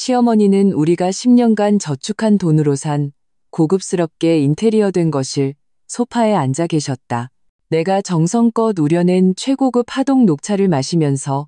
시어머니는 우리가 10년간 저축한 돈으로 산 고급스럽게 인테리어된 거실 소파에 앉아 계셨다. 내가 정성껏 우려낸 최고급 하동 녹차를 마시면서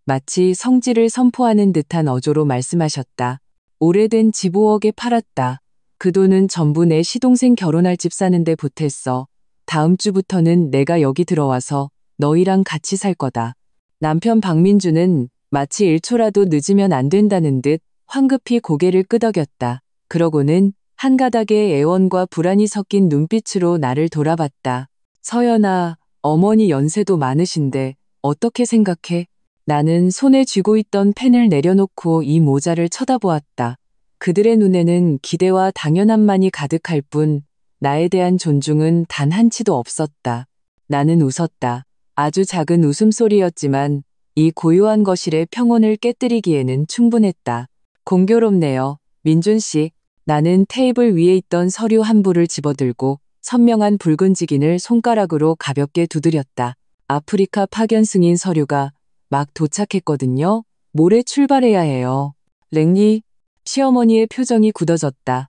마치 성질을 선포하는 듯한 어조로 말씀하셨다. 오래된 집 5억에 팔았다. 그 돈은 전부 내 시동생 결혼할 집 사는데 보탰어. 다음 주부터는 내가 여기 들어와서 너희랑 같이 살 거다. 남편 박민주는 마치 1초라도 늦으면 안 된다는 듯 황급히 고개를 끄덕였다. 그러고는 한 가닥의 애원과 불안이 섞인 눈빛으로 나를 돌아봤다. 서연아, 어머니 연세도 많으신데 어떻게 생각해? 나는 손에 쥐고 있던 펜을 내려놓고 이 모자를 쳐다보았다. 그들의 눈에는 기대와 당연함만이 가득할 뿐 나에 대한 존중은 단 한치도 없었다. 나는 웃었다. 아주 작은 웃음소리였지만 이 고요한 거실의 평온을 깨뜨리기에는 충분했다. 공교롭네요, 민준 씨. 나는 테이블 위에 있던 서류 한 부를 집어들고 선명한 붉은 직인을 손가락으로 가볍게 두드렸다. 아프리카 파견 승인 서류가 막 도착했거든요. 모레 출발해야 해요. 랭리, 시어머니의 표정이 굳어졌다.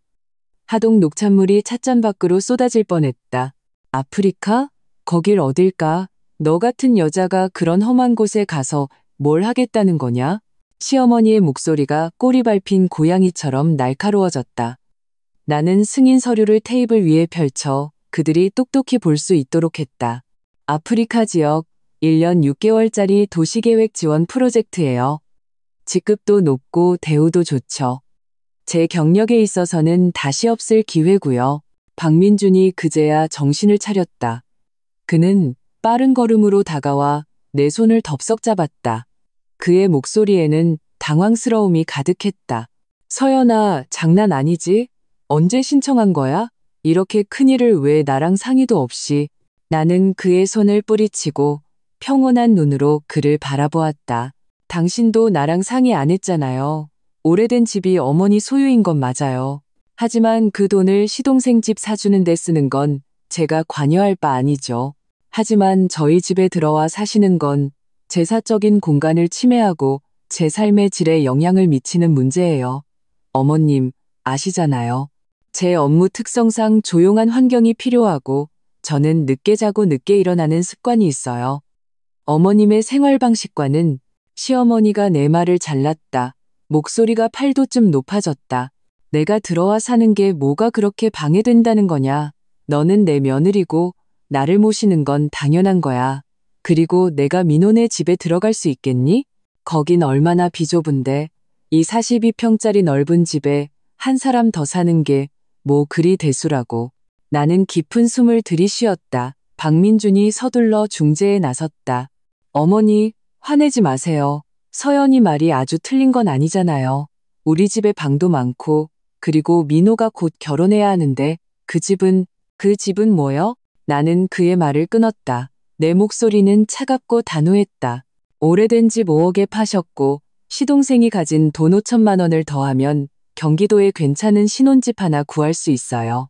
하동 녹찬물이 찻잔 밖으로 쏟아질 뻔했다. 아프리카? 거길 어딜까? 너 같은 여자가 그런 험한 곳에 가서 뭘 하겠다는 거냐? 시어머니의 목소리가 꼬리 밟힌 고양이처럼 날카로워졌다. 나는 승인 서류를 테이블 위에 펼쳐 그들이 똑똑히 볼 수 있도록 했다. 아프리카 지역 1년 6개월짜리 도시계획 지원 프로젝트예요. 직급도 높고 대우도 좋죠. 제 경력에 있어서는 다시 없을 기회고요. 박민준이 그제야 정신을 차렸다. 그는 빠른 걸음으로 다가와 내 손을 덥석 잡았다. 그의 목소리에는 당황스러움이 가득했다. 서연아, 장난 아니지? 언제 신청한 거야? 이렇게 큰일을 왜 나랑 상의도 없이. 나는 그의 손을 뿌리치고 평온한 눈으로 그를 바라보았다. 당신도 나랑 상의 안 했잖아요. 오래된 집이 어머니 소유인 건 맞아요. 하지만 그 돈을 시동생 집 사주는 데 쓰는 건 제가 관여할 바 아니죠. 하지만 저희 집에 들어와 사시는 건 제사적인 공간을 침해하고 제 삶의 질에 영향을 미치는 문제예요. 어머님, 아시잖아요. 제 업무 특성상 조용한 환경이 필요하고 저는 늦게 자고 늦게 일어나는 습관이 있어요. 어머님의 생활 방식과는 시어머니가 내 말을 잘랐다. 목소리가 8도쯤 높아졌다. 내가 들어와 사는 게 뭐가 그렇게 방해된다는 거냐. 너는 내 며느리고 나를 모시는 건 당연한 거야. 그리고 내가 민호네 집에 들어갈 수 있겠니? 거긴 얼마나 비좁은데. 이 42평짜리 넓은 집에 한 사람 더 사는 게 뭐 그리 대수라고. 나는 깊은 숨을 들이쉬었다. 박민준이 서둘러 중재에 나섰다. 어머니, 화내지 마세요. 서연이 말이 아주 틀린 건 아니잖아요. 우리 집에 방도 많고 그리고 민호가 곧 결혼해야 하는데 그 집은 뭐요? 나는 그의 말을 끊었다. 내 목소리는 차갑고 단호했다. 오래된 집 5억에 파셨고 시동생이 가진 돈 5천만 원을 더하면 경기도에 괜찮은 신혼집 하나 구할 수 있어요.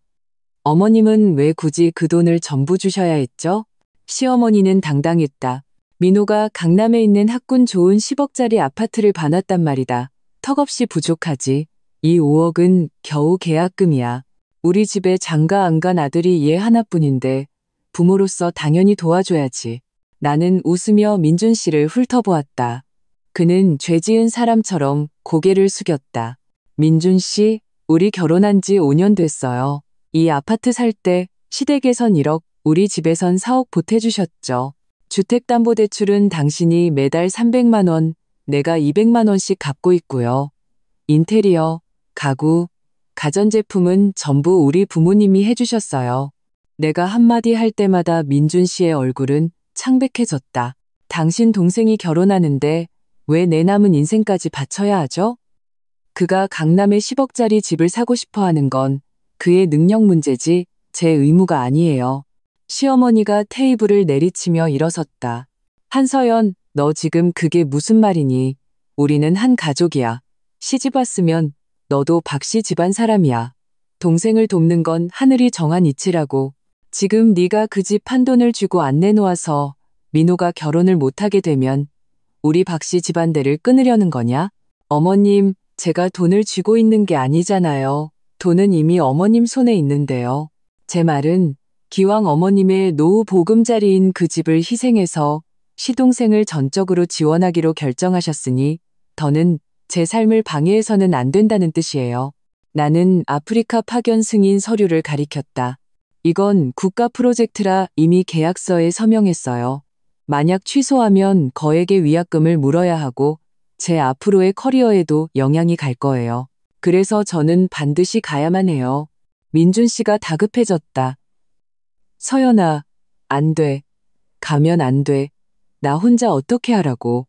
어머님은 왜 굳이 그 돈을 전부 주셔야 했죠? 시어머니는 당당했다. 민호가 강남에 있는 학군 좋은 10억짜리 아파트를 봐놨단 말이다. 턱없이 부족하지. 이 5억은 겨우 계약금이야. 우리 집에 장가 안 간 아들이 얘 하나뿐인데 부모로서 당연히 도와줘야지. 나는 웃으며 민준 씨를 훑어보았다. 그는 죄 지은 사람처럼 고개를 숙였다. 민준 씨, 우리 결혼한 지 5년 됐어요. 이 아파트 살 때 시댁에선 1억, 우리 집에선 4억 보태주셨죠. 주택담보대출은 당신이 매달 300만 원, 내가 200만 원씩 갚고 있고요. 인테리어, 가구, 가전제품은 전부 우리 부모님이 해주셨어요. 내가 한마디 할 때마다 민준 씨의 얼굴은 창백해졌다. 당신 동생이 결혼하는데 왜 내 남은 인생까지 바쳐야 하죠? 그가 강남에 10억짜리 집을 사고 싶어 하는 건 그의 능력 문제지 제 의무가 아니에요. 시어머니가 테이블을 내리치며 일어섰다. 한서연, 너 지금 그게 무슨 말이니? 우리는 한 가족이야. 시집 왔으면 너도 박씨 집안 사람이야. 동생을 돕는 건 하늘이 정한 이치라고. 지금 네가 그 집 판돈을 주고 안 내놓아서 민호가 결혼을 못하게 되면 우리 박씨 집안대를 끊으려는 거냐? 어머님, 제가 돈을 쥐고 있는 게 아니잖아요. 돈은 이미 어머님 손에 있는데요. 제 말은 기왕 어머님의 노후 보금자리인 그 집을 희생해서 시동생을 전적으로 지원하기로 결정하셨으니 더는 제 삶을 방해해서는 안 된다는 뜻이에요. 나는 아프리카 파견 승인 서류를 가리켰다. 이건 국가 프로젝트라 이미 계약서에 서명했어요. 만약 취소하면 거액의 위약금을 물어야 하고 제 앞으로의 커리어에도 영향이 갈 거예요. 그래서 저는 반드시 가야만 해요. 민준 씨가 다급해졌다. 서연아, 안 돼. 가면 안 돼. 나 혼자 어떻게 하라고.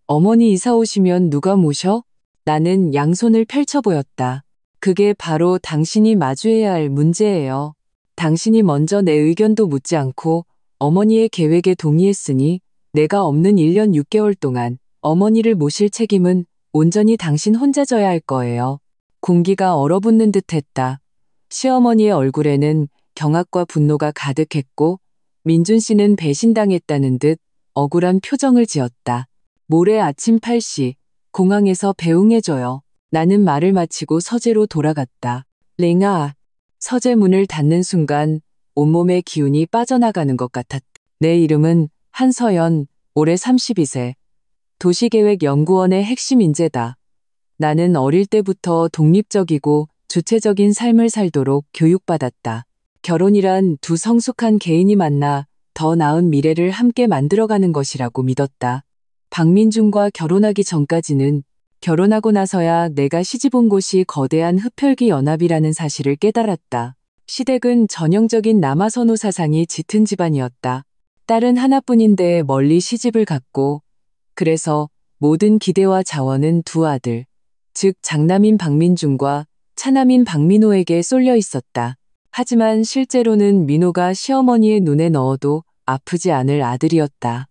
어머니 이사 오시면 누가 모셔? 나는 양손을 펼쳐 보였다. 그게 바로 당신이 마주해야 할 문제예요. 당신이 먼저 내 의견도 묻지 않고 어머니의 계획에 동의했으니 내가 없는 1년 6개월 동안 어머니를 모실 책임은 온전히 당신 혼자 져야 할 거예요. 공기가 얼어붙는 듯 했다. 시어머니의 얼굴에는 경악과 분노가 가득했고 민준 씨는 배신당했다는 듯 억울한 표정을 지었다. 모레 아침 8시 공항에서 배웅해줘요. 나는 말을 마치고 서재로 돌아갔다. 랭아, 서재 문을 닫는 순간 온몸의 기운이 빠져나가는 것 같았다. 내 이름은 한서연, 올해 32세. 도시계획연구원의 핵심 인재다. 나는 어릴 때부터 독립적이고 주체적인 삶을 살도록 교육받았다. 결혼이란 두 성숙한 개인이 만나 더 나은 미래를 함께 만들어가는 것이라고 믿었다. 박민준과 결혼하기 전까지는 결혼하고 나서야 내가 시집온 곳이 거대한 흡혈귀 연합이라는 사실을 깨달았다. 시댁은 전형적인 남아선호 사상이 짙은 집안이었다. 딸은 하나뿐인데 멀리 시집을 갔고 그래서 모든 기대와 자원은 두 아들, 즉 장남인 박민준과 차남인 박민호에게 쏠려 있었다. 하지만 실제로는 민호가 시어머니의 눈에 넣어도 아프지 않을 아들이었다.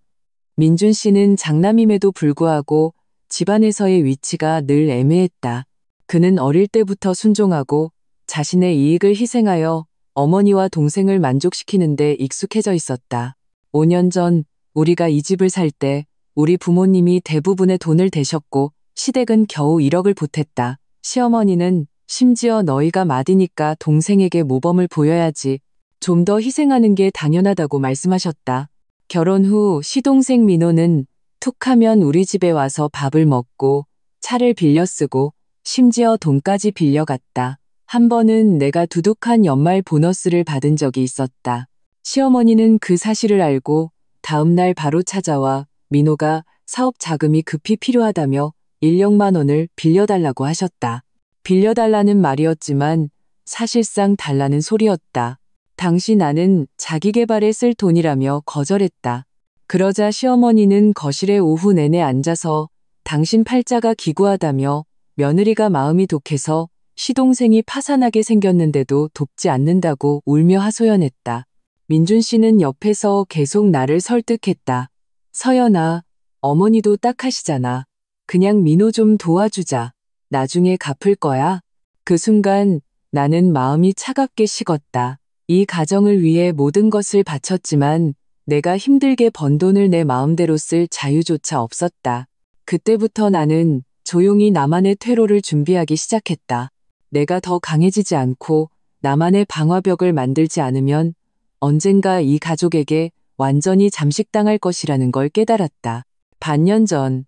민준 씨는 장남임에도 불구하고 집안에서의 위치가 늘 애매했다. 그는 어릴 때부터 순종하고 자신의 이익을 희생하여 어머니와 동생을 만족시키는 데 익숙해져 있었다. 5년 전 우리가 이 집을 살 때 우리 부모님이 대부분의 돈을 대셨고 시댁은 겨우 1억을 보탰다. 시어머니는 심지어 너희가 맏이니까 동생에게 모범을 보여야지. 좀 더 희생하는 게 당연하다고 말씀하셨다. 결혼 후 시동생 민호는 툭하면 우리 집에 와서 밥을 먹고 차를 빌려 쓰고 심지어 돈까지 빌려갔다. 한 번은 내가 두둑한 연말 보너스를 받은 적이 있었다. 시어머니는 그 사실을 알고 다음 날 바로 찾아와 민호가 사업 자금이 급히 필요하다며 1억만 원을 빌려달라고 하셨다. 빌려달라는 말이었지만 사실상 달라는 소리였다. 당시 나는 자기 개발에 쓸 돈이라며 거절했다. 그러자 시어머니는 거실에 오후 내내 앉아서 당신 팔자가 기구하다며 며느리가 마음이 독해서 시동생이 파산하게 생겼는데도 돕지 않는다고 울며 하소연했다. 민준 씨는 옆에서 계속 나를 설득했다. 서연아, 어머니도 딱하시잖아. 그냥 민호 좀 도와주자. 나중에 갚을 거야. 그 순간 나는 마음이 차갑게 식었다. 이 가정을 위해 모든 것을 바쳤지만 내가 힘들게 번 돈을 내 마음대로 쓸 자유조차 없었다. 그때부터 나는 조용히 나만의 퇴로를 준비하기 시작했다. 내가 더 강해지지 않고 나만의 방화벽을 만들지 않으면 언젠가 이 가족에게 완전히 잠식당할 것이라는 걸 깨달았다. 반년 전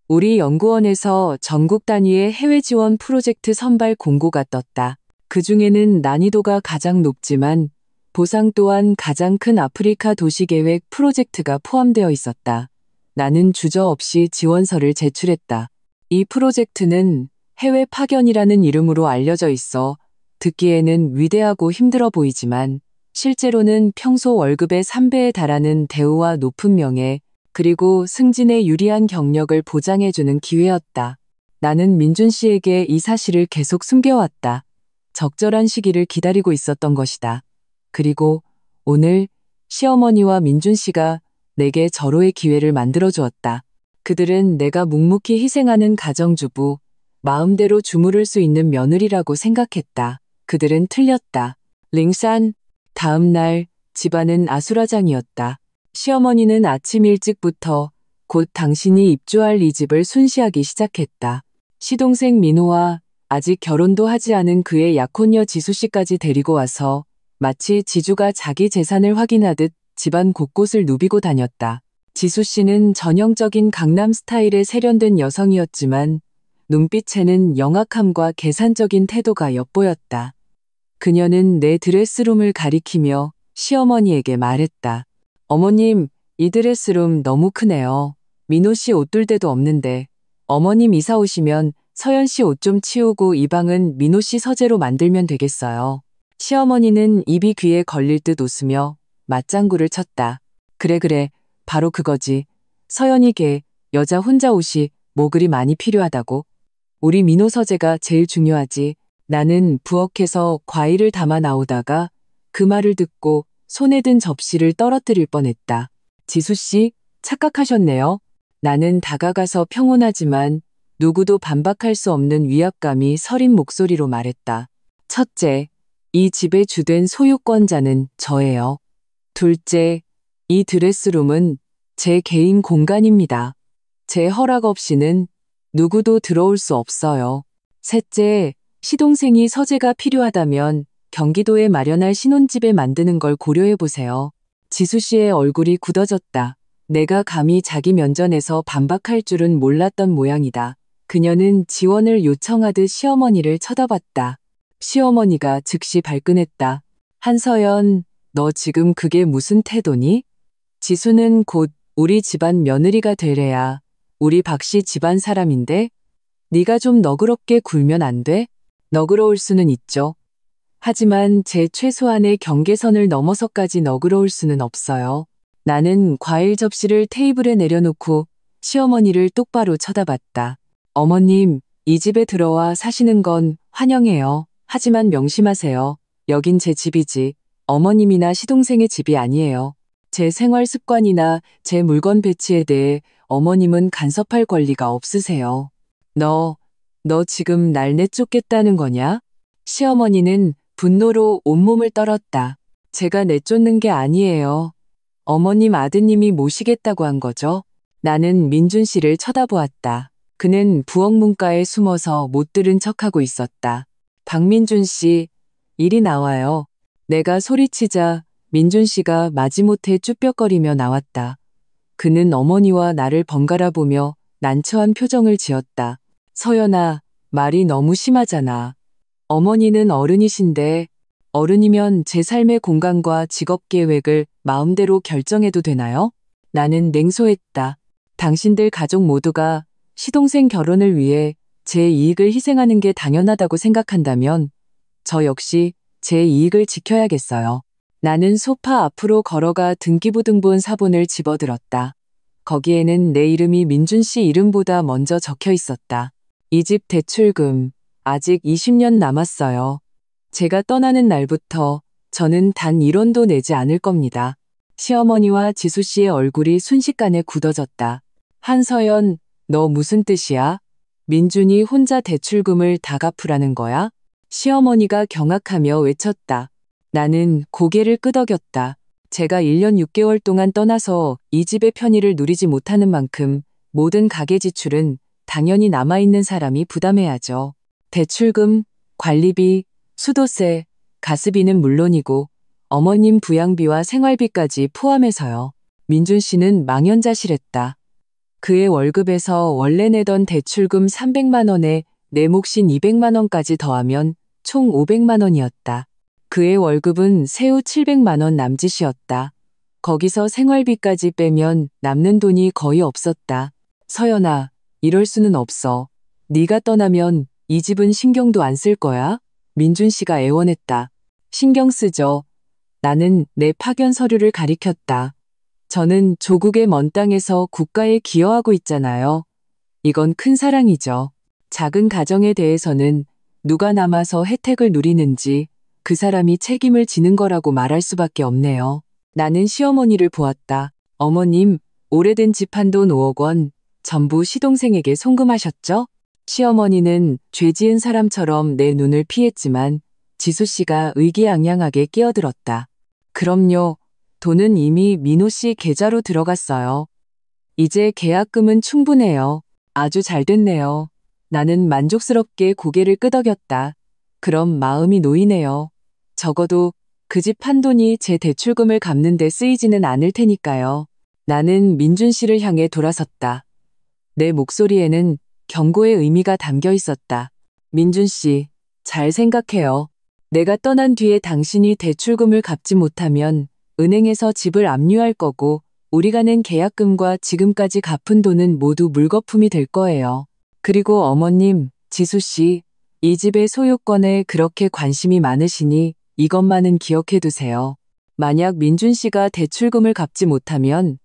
우리 연구원에서 전국 단위의 해외 지원 프로젝트 선발 공고가 떴다. 그 중에는 난이도가 가장 높지만 보상 또한 가장 큰 아프리카 도시계획 프로젝트가 포함되어 있었다. 나는 주저없이 지원서를 제출했다. 이 프로젝트는 해외 파견이라는 이름으로 알려져 있어 듣기에는 위대하고 힘들어 보이지만 실제로는 평소 월급의 3배에 달하는 대우와 높은 명예, 그리고 승진에 유리한 경력을 보장해주는 기회였다. 나는 민준 씨에게 이 사실을 계속 숨겨왔다. 적절한 시기를 기다리고 있었던 것이다. 그리고 오늘 시어머니와 민준 씨가 내게 절호의 기회를 만들어 주었다. 그들은 내가 묵묵히 희생하는 가정주부, 마음대로 주무를 수 있는 며느리라고 생각했다. 그들은 틀렸다. 링산, 다음 날 집안은 아수라장이었다. 시어머니는 아침 일찍부터 곧 당신이 입주할 이 집을 순시하기 시작했다. 시동생 민호와 아직 결혼도 하지 않은 그의 약혼녀 지수씨까지 데리고 와서 마치 지주가 자기 재산을 확인하듯 집안 곳곳을 누비고 다녔다. 지수씨는 전형적인 강남 스타일의 세련된 여성이었지만 눈빛에는 영악함과 계산적인 태도가 엿보였다. 그녀는 내 드레스룸을 가리키며 시어머니에게 말했다. 어머님, 이 드레스룸 너무 크네요. 민호 씨 옷 둘 데도 없는데 어머님 이사 오시면 서연 씨 옷 좀 치우고 이 방은 민호 씨 서재로 만들면 되겠어요. 시어머니는 입이 귀에 걸릴 듯 웃으며 맞장구를 쳤다. 그래, 바로 그거지. 서연이 걔 여자 혼자 옷이 뭐 그리 많이 필요하다고. 우리 민호 서재가 제일 중요하지. 나는 부엌에서 과일을 담아 나오다가 그 말을 듣고 손에 든 접시를 떨어뜨릴 뻔했다. 지수씨, 착각하셨네요. 나는 다가가서 평온하지만 누구도 반박할 수 없는 위압감이 서린 목소리로 말했다. 첫째, 이 집의 주된 소유권자는 저예요. 둘째, 이 드레스룸은 제 개인 공간입니다. 제 허락 없이는 누구도 들어올 수 없어요. 셋째, 시동생이 서재가 필요하다면 경기도에 마련할 신혼집에 만드는 걸 고려해보세요. 지수 씨의 얼굴이 굳어졌다. 내가 감히 자기 면전에서 반박할 줄은 몰랐던 모양이다. 그녀는 지원을 요청하듯 시어머니를 쳐다봤다. 시어머니가 즉시 발끈했다. 한서연, 너 지금 그게 무슨 태도니? 지수는 곧 우리 집안 며느리가 되래야 우리 박씨 집안 사람인데 네가 좀 너그럽게 굴면 안 돼? 너그러울 수는 있죠. 하지만 제 최소한의 경계선을 넘어서까지 너그러울 수는 없어요. 나는 과일 접시를 테이블에 내려놓고 시어머니를 똑바로 쳐다봤다. 어머님, 이 집에 들어와 사시는 건 환영해요. 하지만 명심하세요. 여긴 제 집이지 어머님이나 시동생의 집이 아니에요. 제 생활 습관이나 제 물건 배치에 대해 어머님은 간섭할 권리가 없으세요. 너 지금 날 내쫓겠다는 거냐? 시어머니는 분노로 온몸을 떨었다. 제가 내쫓는 게 아니에요. 어머님 아드님이 모시겠다고 한 거죠. 나는 민준 씨를 쳐다보았다. 그는 부엌 문가에 숨어서 못 들은 척하고 있었다. 박민준 씨, 이리 나와요. 내가 소리치자 민준 씨가 마지못해 쭈뼛거리며 나왔다. 그는 어머니와 나를 번갈아 보며 난처한 표정을 지었다. 서연아, 말이 너무 심하잖아. 어머니는 어른이신데 어른이면 제 삶의 공간과 직업 계획을 마음대로 결정해도 되나요? 나는 냉소했다. 당신들 가족 모두가 시동생 결혼을 위해 제 이익을 희생하는 게 당연하다고 생각한다면 저 역시 제 이익을 지켜야겠어요. 나는 소파 앞으로 걸어가 등기부등본 사본을 집어들었다. 거기에는 내 이름이 민준 씨 이름보다 먼저 적혀 있었다. 이 집 대출금 아직 20년 남았어요. 제가 떠나는 날부터 저는 단 1원도 내지 않을 겁니다. 시어머니와 지수 씨의 얼굴이 순식간에 굳어졌다. 한서연, 너 무슨 뜻이야? 민준이 혼자 대출금을 다 갚으라는 거야? 시어머니가 경악하며 외쳤다. 나는 고개를 끄덕였다. 제가 1년 6개월 동안 떠나서 이 집의 편의를 누리지 못하는 만큼 모든 가계 지출은 당연히 남아있는 사람이 부담해야죠. 대출금, 관리비, 수도세, 가스비는 물론이고 어머님 부양비와 생활비까지 포함해서요. 민준 씨는 망연자실했다. 그의 월급에서 원래 내던 대출금 300만 원에 내 몫인 200만 원까지 더하면 총 500만 원이었다. 그의 월급은 세후 700만 원 남짓이었다. 거기서 생활비까지 빼면 남는 돈이 거의 없었다. 서연아, 이럴 수는 없어. 네가 떠나면 이 집은 신경도 안 쓸 거야? 민준 씨가 애원했다. 신경 쓰죠. 나는 내 파견 서류를 가리켰다. 저는 조국의 먼 땅에서 국가에 기여하고 있잖아요. 이건 큰 사랑이죠. 작은 가정에 대해서는 누가 남아서 혜택을 누리는지 그 사람이 책임을 지는 거라고 말할 수밖에 없네요. 나는 시어머니를 보았다. 어머님, 오래된 집 한 돈 5억 원 전부 시동생에게 송금하셨죠? 시어머니는 죄 지은 사람처럼 내 눈을 피했지만 지수 씨가 의기양양하게 끼어들었다. 그럼요. 돈은 이미 민호 씨 계좌로 들어갔어요. 이제 계약금은 충분해요. 아주 잘 됐네요. 나는 만족스럽게 고개를 끄덕였다. 그럼 마음이 놓이네요. 적어도 그 집 판돈이 제 대출금을 갚는 데 쓰이지는 않을 테니까요. 나는 민준 씨를 향해 돌아섰다. 내 목소리에는 경고의 의미가 담겨 있었다. 민준 씨, 잘 생각해요. 내가 떠난 뒤에 당신이 대출금을 갚지 못하면 은행에서 집을 압류할 거고 우리가 낸 계약금과 지금까지 갚은 돈은 모두 물거품이 될 거예요. 그리고 어머님, 지수 씨, 이 집의 소유권에 그렇게 관심이 많으시니 이것만은 기억해 두세요. 만약 민준 씨가 대출금을 갚지 못하면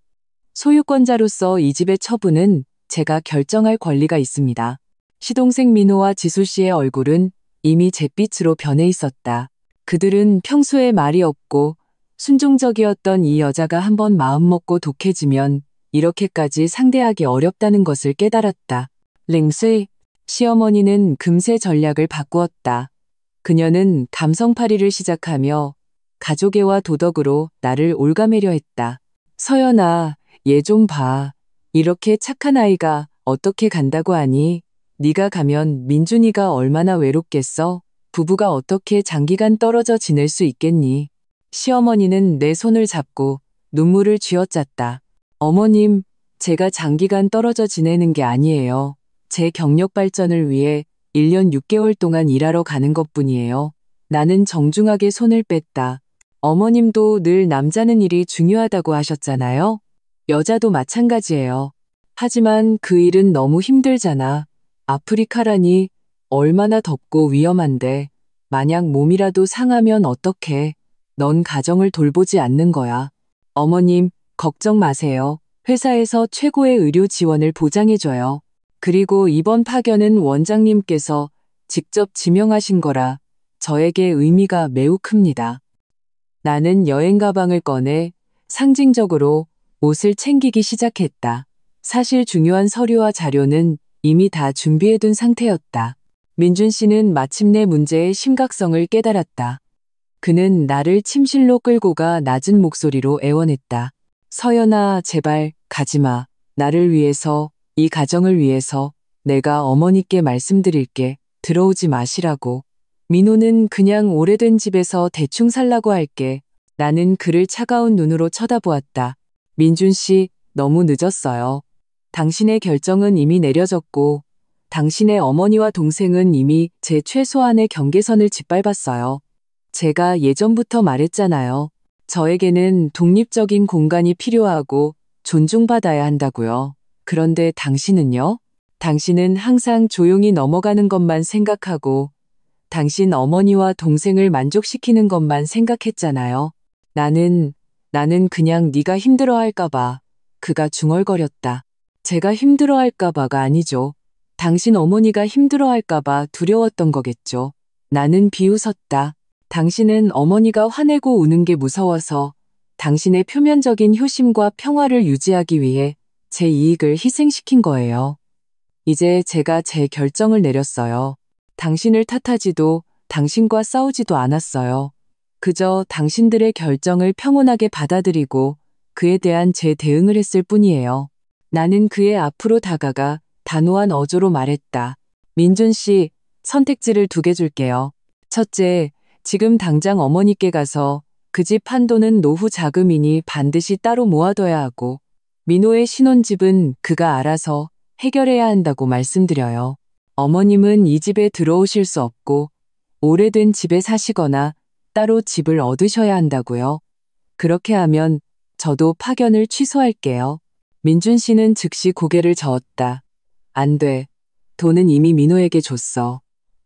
소유권자로서 이 집의 처분은 제가 결정할 권리가 있습니다. 시동생 민호와 지수 씨의 얼굴은 이미 잿빛으로 변해 있었다. 그들은 평소에 말이 없고 순종적이었던 이 여자가 한번 마음먹고 독해지면 이렇게까지 상대하기 어렵다는 것을 깨달았다. 링스의 시어머니는 금세 전략을 바꾸었다. 그녀는 감성팔이를 시작하며 가족애와 도덕으로 나를 옭아매려 했다. 서연아, 얘 좀 봐. 이렇게 착한 아이가 어떻게 간다고 하니? 네가 가면 민준이가 얼마나 외롭겠어? 부부가 어떻게 장기간 떨어져 지낼 수 있겠니? 시어머니는 내 손을 잡고 눈물을 쥐어짰다. 어머님, 제가 장기간 떨어져 지내는 게 아니에요. 제 경력 발전을 위해 1년 6개월 동안 일하러 가는 것뿐이에요. 나는 정중하게 손을 뺐다. 어머님도 늘 남자는 일이 중요하다고 하셨잖아요. 여자도 마찬가지예요. 하지만 그 일은 너무 힘들잖아. 아프리카라니 얼마나 덥고 위험한데 만약 몸이라도 상하면 어떡해. 넌 가정을 돌보지 않는 거야. 어머님, 걱정 마세요. 회사에서 최고의 의료 지원을 보장해줘요. 그리고 이번 파견은 원장님께서 직접 지명하신 거라 저에게 의미가 매우 큽니다. 나는 여행 가방을 꺼내 상징적으로 옷을 챙기기 시작했다. 사실 중요한 서류와 자료는 이미 다 준비해둔 상태였다. 민준 씨는 마침내 문제의 심각성을 깨달았다. 그는 나를 침실로 끌고 가 낮은 목소리로 애원했다. 서연아, 제발 가지마. 나를 위해서, 이 가정을 위해서 내가 어머니께 말씀드릴게. 들어오지 마시라고. 민호는 그냥 오래된 집에서 대충 살라고 할게. 나는 그를 차가운 눈으로 쳐다보았다. 민준 씨, 너무 늦었어요. 당신의 결정은 이미 내려졌고 당신의 어머니와 동생은 이미 제 최소한의 경계선을 짓밟았어요. 제가 예전부터 말했잖아요. 저에게는 독립적인 공간이 필요하고 존중받아야 한다고요. 그런데 당신은요? 당신은 항상 조용히 넘어가는 것만 생각하고 당신 어머니와 동생을 만족시키는 것만 생각했잖아요. 나는 그냥 네가 힘들어할까봐 그가 중얼거렸다. 제가 힘들어할까봐가 아니죠. 당신 어머니가 힘들어할까봐 두려웠던 거겠죠. 나는 비웃었다. 당신은 어머니가 화내고 우는 게 무서워서 당신의 표면적인 효심과 평화를 유지하기 위해 제 이익을 희생시킨 거예요. 이제 제가 제 결정을 내렸어요. 당신을 탓하지도 당신과 싸우지도 않았어요. 그저 당신들의 결정을 평온하게 받아들이고 그에 대한 제 대응을 했을 뿐이에요. 나는 그의 앞으로 다가가 단호한 어조로 말했다. 민준 씨, 선택지를 2개 줄게요. 첫째, 지금 당장 어머니께 가서 그 집 한도는 노후 자금이니 반드시 따로 모아둬야 하고 민호의 신혼집은 그가 알아서 해결해야 한다고 말씀드려요. 어머님은 이 집에 들어오실 수 없고 오래된 집에 사시거나 따로 집을 얻으셔야 한다고요. 그렇게 하면 저도 파견을 취소할게요. 민준 씨는 즉시 고개를 저었다. 안 돼. 돈은 이미 민호에게 줬어.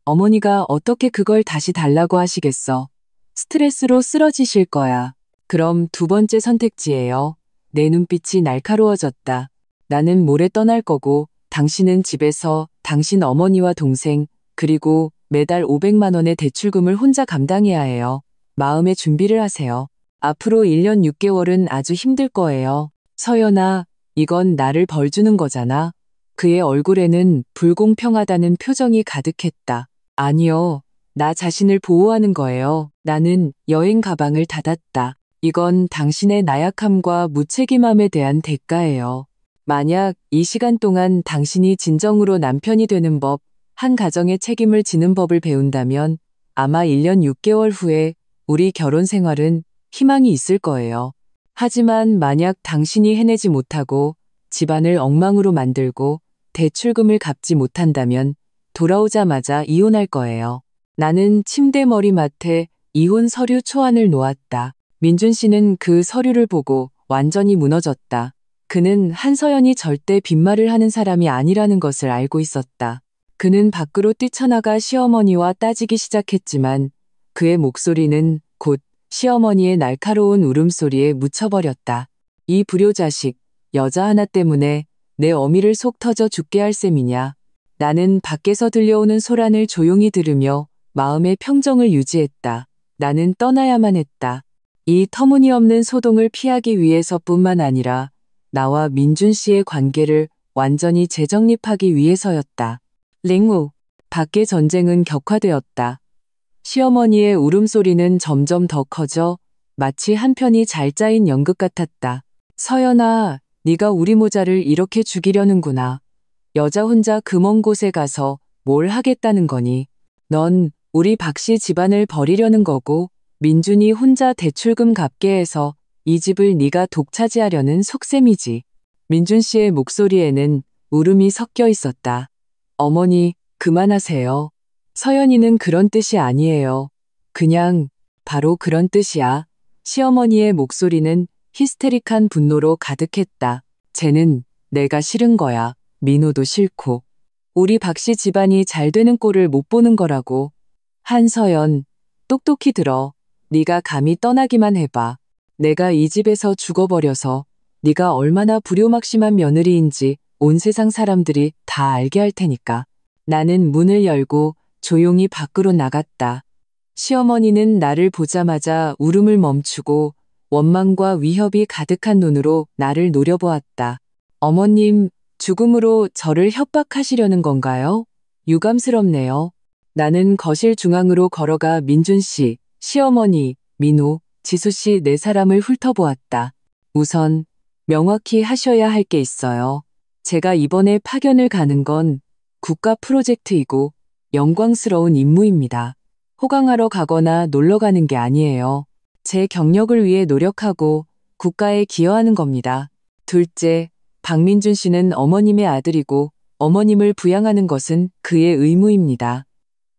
어머니가 어떻게 그걸 다시 달라고 하시겠어. 스트레스로 쓰러지실 거야. 그럼 2번째 선택지예요. 내 눈빛이 날카로워졌다. 나는 모레 떠날 거고 당신은 집에서 당신 어머니와 동생 그리고 매달 500만 원의 대출금을 혼자 감당해야 해요. 마음의 준비를 하세요. 앞으로 1년 6개월은 아주 힘들 거예요. 서연아, 이건 나를 벌주는 거잖아. 그의 얼굴에는 불공평하다는 표정이 가득했다. 아니요. 나 자신을 보호하는 거예요. 나는 여행 가방을 닫았다. 이건 당신의 나약함과 무책임함에 대한 대가예요. 만약 이 시간 동안 당신이 진정으로 남편이 되는 법 한 가정의 책임을 지는 법을 배운다면 아마 1년 6개월 후에 우리 결혼 생활은 희망이 있을 거예요. 하지만 만약 당신이 해내지 못하고 집안을 엉망으로 만들고 대출금을 갚지 못한다면 돌아오자마자 이혼할 거예요. 나는 침대 머리맡에 이혼 서류 초안을 놓았다. 민준 씨는 그 서류를 보고 완전히 무너졌다. 그는 한서연이 절대 빈말을 하는 사람이 아니라는 것을 알고 있었다. 그는 밖으로 뛰쳐나가 시어머니와 따지기 시작했지만 그의 목소리는 곧 시어머니의 날카로운 울음소리에 묻혀버렸다. 이 불효자식, 여자 하나 때문에 내 어미를 속 터져 죽게 할 셈이냐. 나는 밖에서 들려오는 소란을 조용히 들으며 마음의 평정을 유지했다. 나는 떠나야만 했다. 이 터무니없는 소동을 피하기 위해서뿐만 아니라 나와 민준 씨의 관계를 완전히 재정립하기 위해서였다. 링후, 밖의 전쟁은 격화되었다. 시어머니의 울음소리는 점점 더 커져 마치 한 편이 잘 짜인 연극 같았다. 서연아, 네가 우리 모자를 이렇게 죽이려는구나. 여자 혼자 그 먼 곳에 가서 뭘 하겠다는 거니? 넌 우리 박씨 집안을 버리려는 거고 민준이 혼자 대출금 갚게 해서 이 집을 네가 독차지하려는 속셈이지. 민준 씨의 목소리에는 울음이 섞여 있었다. 어머니, 그만하세요. 서연이는 그런 뜻이 아니에요. 그냥 바로 그런 뜻이야. 시어머니의 목소리는 히스테릭한 분노로 가득했다. 쟤는 내가 싫은 거야. 민호도 싫고. 우리 박씨 집안이 잘 되는 꼴을 못 보는 거라고. 한서연, 똑똑히 들어. 네가 감히 떠나기만 해봐. 내가 이 집에서 죽어버려서 네가 얼마나 불효막심한 며느리인지 온 세상 사람들이 다 알게 할 테니까. 나는 문을 열고 조용히 밖으로 나갔다. 시어머니는 나를 보자마자 울음을 멈추고 원망과 위협이 가득한 눈으로 나를 노려보았다. 어머님, 죽음으로 저를 협박하시려는 건가요? 유감스럽네요. 나는 거실 중앙으로 걸어가 민준 씨, 시어머니, 민호, 지수 씨 네 사람을 훑어보았다. 우선 명확히 하셔야 할 게 있어요. 제가 이번에 파견을 가는 건 국가 프로젝트이고 영광스러운 임무입니다. 호강하러 가거나 놀러 가는 게 아니에요. 제 경력을 위해 노력하고 국가에 기여하는 겁니다. 둘째, 박민준 씨는 어머님의 아들이고 어머님을 부양하는 것은 그의 의무입니다.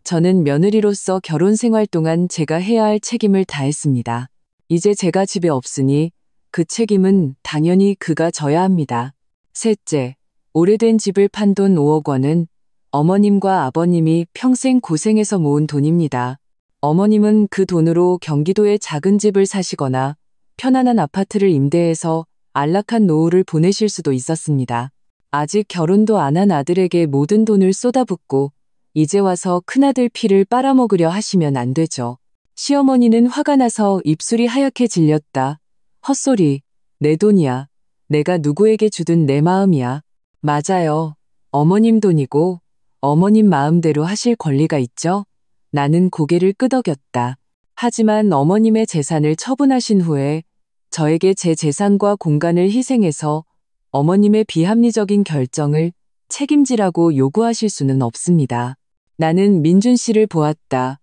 저는 며느리로서 결혼 생활 동안 제가 해야 할 책임을 다했습니다. 이제 제가 집에 없으니 그 책임은 당연히 그가 져야 합니다. 셋째, 오래된 집을 판 돈 5억 원은 어머님과 아버님이 평생 고생해서 모은 돈입니다. 어머님은 그 돈으로 경기도에 작은 집을 사시거나 편안한 아파트를 임대해서 안락한 노후를 보내실 수도 있었습니다. 아직 결혼도 안 한 아들에게 모든 돈을 쏟아붓고 이제 와서 큰아들 피를 빨아먹으려 하시면 안 되죠. 시어머니는 화가 나서 입술이 하얗게 질렸다. 헛소리, 내 돈이야. 내가 누구에게 주든 내 마음이야. 맞아요. 어머님 돈이고 어머님 마음대로 하실 권리가 있죠? 나는 고개를 끄덕였다. 하지만 어머님의 재산을 처분하신 후에 저에게 제 재산과 공간을 희생해서 어머님의 비합리적인 결정을 책임지라고 요구하실 수는 없습니다. 나는 민준 씨를 보았다.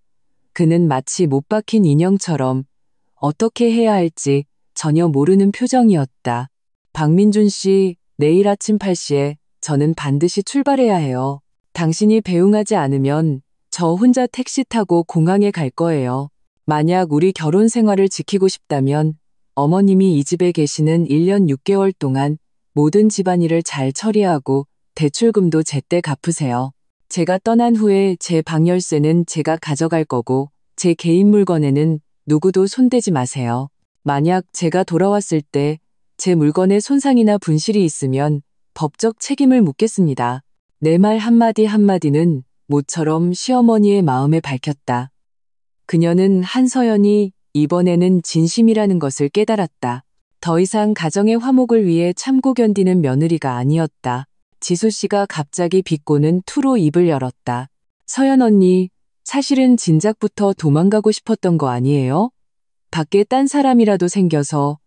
그는 마치 못 박힌 인형처럼 어떻게 해야 할지 전혀 모르는 표정이었다. 박민준 씨, 내일 아침 8시에 저는 반드시 출발해야 해요. 당신이 배웅하지 않으면 저 혼자 택시 타고 공항에 갈 거예요. 만약 우리 결혼 생활을 지키고 싶다면 어머님이 이 집에 계시는 1년 6개월 동안 모든 집안일을 잘 처리하고 대출금도 제때 갚으세요. 제가 떠난 후에 제 방 열쇠는 제가 가져갈 거고 제 개인 물건에는 누구도 손대지 마세요. 만약 제가 돌아왔을 때 제 물건에 손상이나 분실이 있으면 법적 책임을 묻겠습니다. 내 말 한마디 한마디는 모처럼 시어머니의 마음에 밝혔다. 그녀는 한서연이 이번에는 진심이라는 것을 깨달았다. 더 이상 가정의 화목을 위해 참고 견디는 며느리가 아니었다. 지수 씨가 갑자기 비꼬는 투로 입을 열었다. 서연 언니, 사실은 진작부터 도망가고 싶었던 거 아니에요? 밖에 딴 사람이라도 생겨서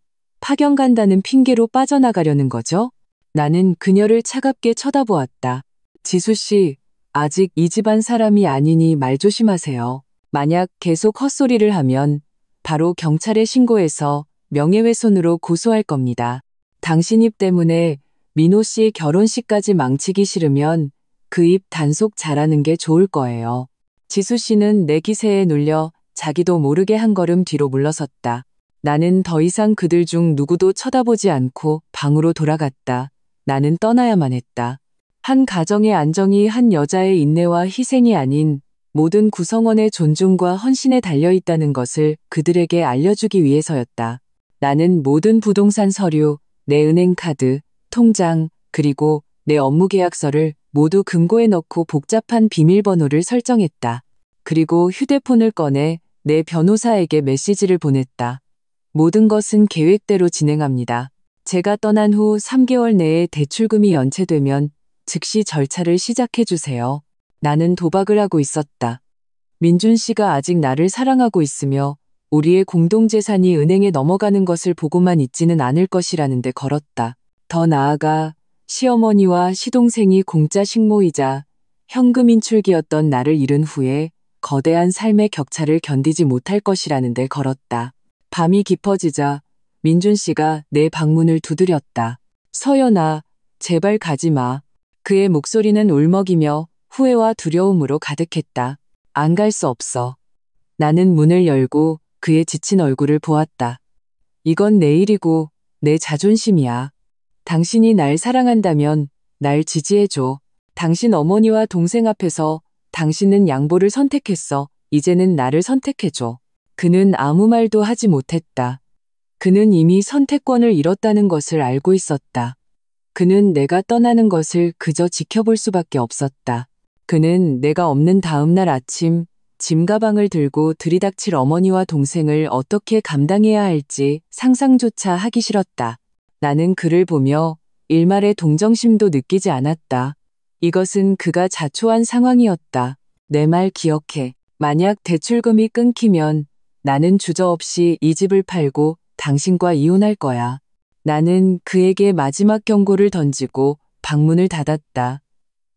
파견 간다는 핑계로 빠져나가려는 거죠? 나는 그녀를 차갑게 쳐다보았다. 지수 씨, 아직 이 집안 사람이 아니니 말 조심하세요. 만약 계속 헛소리를 하면 바로 경찰에 신고해서 명예훼손으로 고소할 겁니다. 당신 입 때문에 민호 씨 결혼식까지 망치기 싫으면 그 입 단속 잘하는 게 좋을 거예요. 지수 씨는 내 기세에 눌려 자기도 모르게 한 걸음 뒤로 물러섰다. 나는 더 이상 그들 중 누구도 쳐다보지 않고 방으로 돌아갔다. 나는 떠나야만 했다. 한 가정의 안정이 한 여자의 인내와 희생이 아닌 모든 구성원의 존중과 헌신에 달려있다는 것을 그들에게 알려주기 위해서였다. 나는 모든 부동산 서류, 내 은행 카드, 통장, 그리고 내 업무 계약서를 모두 금고에 넣고 복잡한 비밀번호를 설정했다. 그리고 휴대폰을 꺼내 내 변호사에게 메시지를 보냈다. 모든 것은 계획대로 진행합니다. 제가 떠난 후 3개월 내에 대출금이 연체되면 즉시 절차를 시작해 주세요. 나는 도박을 하고 있었다. 민준 씨가 아직 나를 사랑하고 있으며 우리의 공동재산이 은행에 넘어가는 것을 보고만 있지는 않을 것이라는 데 걸었다. 더 나아가 시어머니와 시동생이 공짜 식모이자 현금 인출기였던 나를 잃은 후에 거대한 삶의 격차를 견디지 못할 것이라는 데 걸었다. 밤이 깊어지자 민준 씨가 내 방문을 두드렸다. 서연아, 제발 가지 마. 그의 목소리는 울먹이며 후회와 두려움으로 가득했다. 안 갈 수 없어. 나는 문을 열고 그의 지친 얼굴을 보았다. 이건 내 일이고 내 자존심이야. 당신이 날 사랑한다면 날 지지해줘. 당신 어머니와 동생 앞에서 당신은 양보를 선택했어. 이제는 나를 선택해줘. 그는 아무 말도 하지 못했다. 그는 이미 선택권을 잃었다는 것을 알고 있었다. 그는 내가 떠나는 것을 그저 지켜볼 수밖에 없었다. 그는 내가 없는 다음 날 아침 짐 가방을 들고 들이닥칠 어머니와 동생을 어떻게 감당해야 할지 상상조차 하기 싫었다. 나는 그를 보며 일말의 동정심도 느끼지 않았다. 이것은 그가 자초한 상황이었다. 내 말 기억해. 만약 대출금이 끊기면 나는 주저없이 이 집을 팔고 당신과 이혼할 거야. 나는 그에게 마지막 경고를 던지고 방문을 닫았다.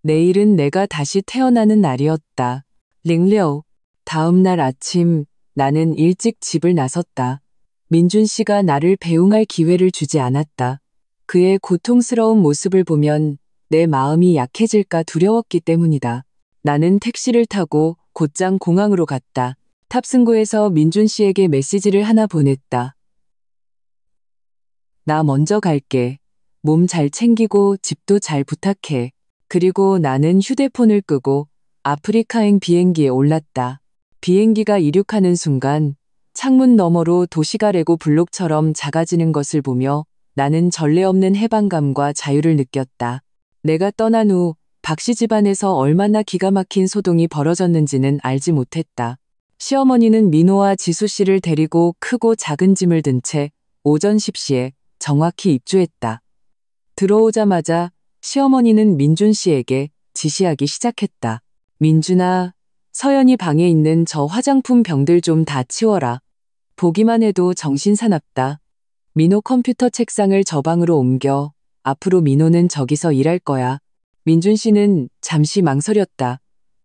내일은 내가 다시 태어나는 날이었다. 링려. 다음 날 아침 나는 일찍 집을 나섰다. 민준 씨가 나를 배웅할 기회를 주지 않았다. 그의 고통스러운 모습을 보면 내 마음이 약해질까 두려웠기 때문이다. 나는 택시를 타고 곧장 공항으로 갔다. 탑승구에서 민준 씨에게 메시지를 하나 보냈다. 나 먼저 갈게. 몸 잘 챙기고 집도 잘 부탁해. 그리고 나는 휴대폰을 끄고 아프리카행 비행기에 올랐다. 비행기가 이륙하는 순간 창문 너머로 도시가 레고 블록처럼 작아지는 것을 보며 나는 전례 없는 해방감과 자유를 느꼈다. 내가 떠난 후 박씨 집안에서 얼마나 기가 막힌 소동이 벌어졌는지는 알지 못했다. 시어머니는 민호와 지수 씨를 데리고 크고 작은 짐을 든 채 오전 10시에 정확히 입주했다. 들어오자마자 시어머니는 민준 씨에게 지시하기 시작했다. 민준아, 서연이 방에 있는 저 화장품 병들 좀 다 치워라. 보기만 해도 정신사납다. 민호 컴퓨터 책상을 저 방으로 옮겨. 앞으로 민호는 저기서 일할 거야. 민준 씨는 잠시 망설였다.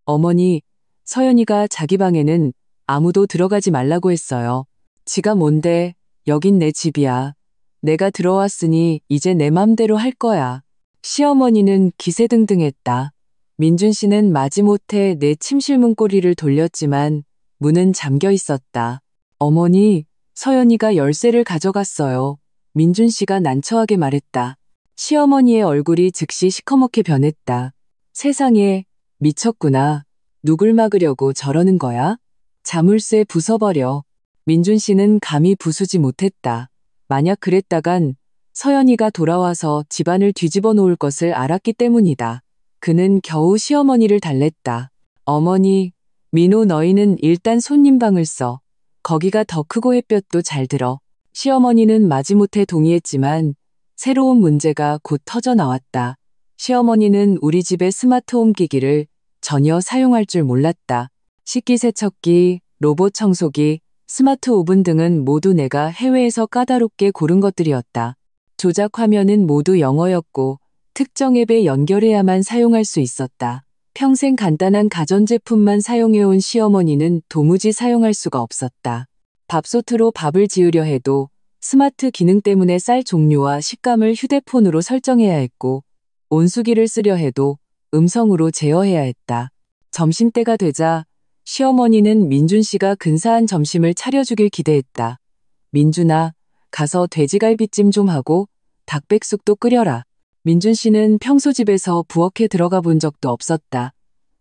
어머니, 서연이가 자기 방에는 아무도 들어가지 말라고 했어요. 지가 뭔데, 여긴 내 집이야. 내가 들어왔으니 이제 내 맘대로 할 거야. 시어머니는 기세등등했다. 민준 씨는 마지못해 내 침실 문고리를 돌렸지만 문은 잠겨 있었다. 어머니, 서연이가 열쇠를 가져갔어요. 민준 씨가 난처하게 말했다. 시어머니의 얼굴이 즉시 시커멓게 변했다. 세상에, 미쳤구나. 누굴 막으려고 저러는 거야? 자물쇠 부숴버려. 민준 씨는 감히 부수지 못했다. 만약 그랬다간 서연이가 돌아와서 집안을 뒤집어 놓을 것을 알았기 때문이다. 그는 겨우 시어머니를 달랬다. 어머니, 민호 너희는 일단 손님방을 써. 거기가 더 크고 햇볕도 잘 들어. 시어머니는 마지못해 동의했지만 새로운 문제가 곧 터져 나왔다. 시어머니는 우리 집의 스마트홈 기기를 전혀 사용할 줄 몰랐다. 식기세척기, 로봇 청소기, 스마트 오븐 등은 모두 내가 해외에서 까다롭게 고른 것들이었다. 조작 화면은 모두 영어였고 특정 앱에 연결해야만 사용할 수 있었다. 평생 간단한 가전제품만 사용해온 시어머니는 도무지 사용할 수가 없었다. 밥솥으로 밥을 지으려 해도 스마트 기능 때문에 쌀 종류와 식감을 휴대폰으로 설정해야 했고, 온수기를 쓰려 해도 음성으로 제어해야 했다. 점심때가 되자 시어머니는 민준 씨가 근사한 점심을 차려주길 기대했다. 민준아, 가서 돼지갈비찜 좀 하고 닭백숙도 끓여라. 민준 씨는 평소 집에서 부엌에 들어가 본 적도 없었다.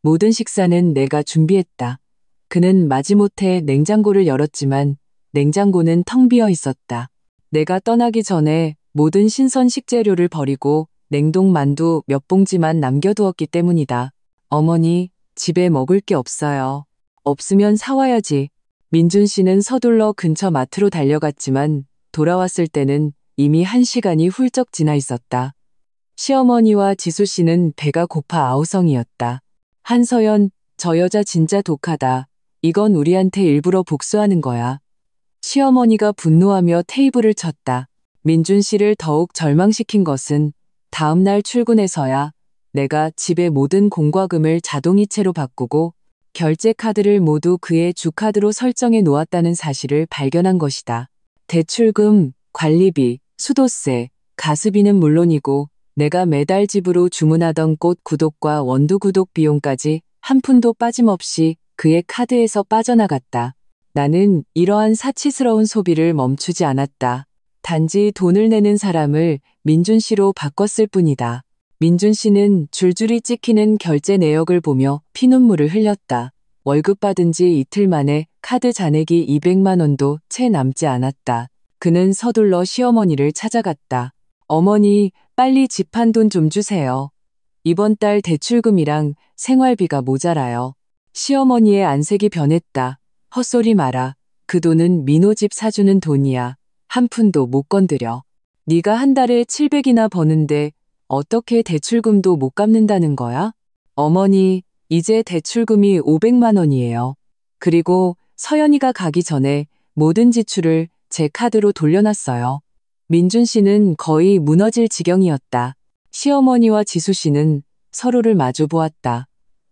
모든 식사는 내가 준비했다. 그는 마지못해 냉장고를 열었지만 냉장고는 텅 비어 있었다. 내가 떠나기 전에 모든 신선 식재료를 버리고 냉동 만두 몇 봉지만 남겨두었기 때문이다. 어머니, 집에 먹을 게 없어요. 없으면 사와야지. 민준 씨는 서둘러 근처 마트로 달려갔지만 돌아왔을 때는 이미 1시간이 훌쩍 지나 있었다. 시어머니와 지수 씨는 배가 고파 아우성이었다. 한서연, 저 여자 진짜 독하다. 이건 우리한테 일부러 복수하는 거야. 시어머니가 분노하며 테이블을 쳤다. 민준 씨를 더욱 절망시킨 것은 다음 날 출근해서야 내가 집의 모든 공과금을 자동이체로 바꾸고 결제 카드를 모두 그의 주카드로 설정해 놓았다는 사실을 발견한 것이다. 대출금, 관리비, 수도세, 가스비는 물론이고 내가 매달 집으로 주문하던 꽃 구독과 원두 구독 비용까지 한 푼도 빠짐없이 그의 카드에서 빠져나갔다. 나는 이러한 사치스러운 소비를 멈추지 않았다. 단지 돈을 내는 사람을 민준 씨로 바꿨을 뿐이다. 민준 씨는 줄줄이 찍히는 결제 내역을 보며 피눈물을 흘렸다. 월급 받은 지 이틀 만에 카드 잔액이 200만 원도 채 남지 않았다. 그는 서둘러 시어머니를 찾아갔다. 어머니, 빨리 집 한 돈 좀 주세요. 이번 달 대출금이랑 생활비가 모자라요. 시어머니의 안색이 변했다. 헛소리 마라. 그 돈은 민호 집 사주는 돈이야. 한 푼도 못 건드려. 네가 한 달에 700이나 버는데 어떻게 대출금도 못 갚는다는 거야? 어머니, 이제 대출금이 500만 원이에요. 그리고 서연이가 가기 전에 모든 지출을 제 카드로 돌려놨어요. 민준 씨는 거의 무너질 지경이었다. 시어머니와 지수 씨는 서로를 마주 보았다.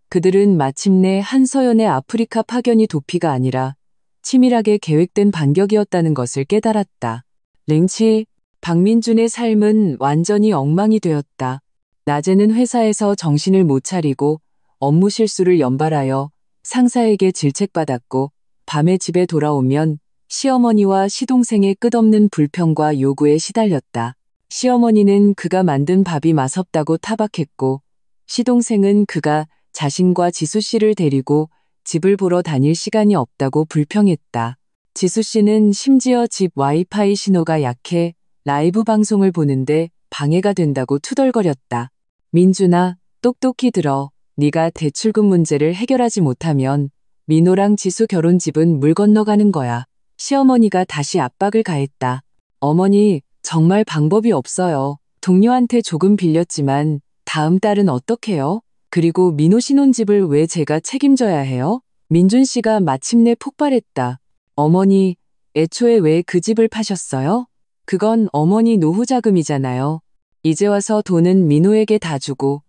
그들은 마침내 한서연의 아프리카 파견이 도피가 아니라 치밀하게 계획된 반격이었다는 것을 깨달았다. 랭치, 박민준의 삶은 완전히 엉망이 되었다. 낮에는 회사에서 정신을 못 차리고 업무 실수를 연발하여 상사에게 질책받았고 밤에 집에 돌아오면 시어머니와 시동생의 끝없는 불평과 요구에 시달렸다. 시어머니는 그가 만든 밥이 맛없다고 타박했고 시동생은 그가 자신과 지수 씨를 데리고 집을 보러 다닐 시간이 없다고 불평했다. 지수 씨는 심지어 집 와이파이 신호가 약해 라이브 방송을 보는데 방해가 된다고 투덜거렸다. 민준아, 똑똑히 들어. 네가 대출금 문제를 해결하지 못하면 민호랑 지수 결혼집은 물 건너가는 거야. 시어머니가 다시 압박을 가했다. 어머니, 정말 방법이 없어요. 동료한테 조금 빌렸지만 다음 달은 어떡해요? 그리고 민호 신혼집을 왜 제가 책임져야 해요? 민준 씨가 마침내 폭발했다. 어머니, 애초에 왜 그 집을 파셨어요? 그건 어머니 노후 자금이잖아요. 이제 와서 돈은 민호에게 다 주고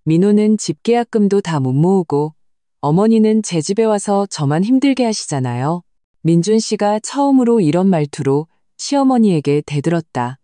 민호는 집 계약금도 다 못 모으고 어머니는 제 집에 와서 저만 힘들게 하시잖아요. 민준 씨가 처음으로 이런 말투로 시어머니에게 대들었다.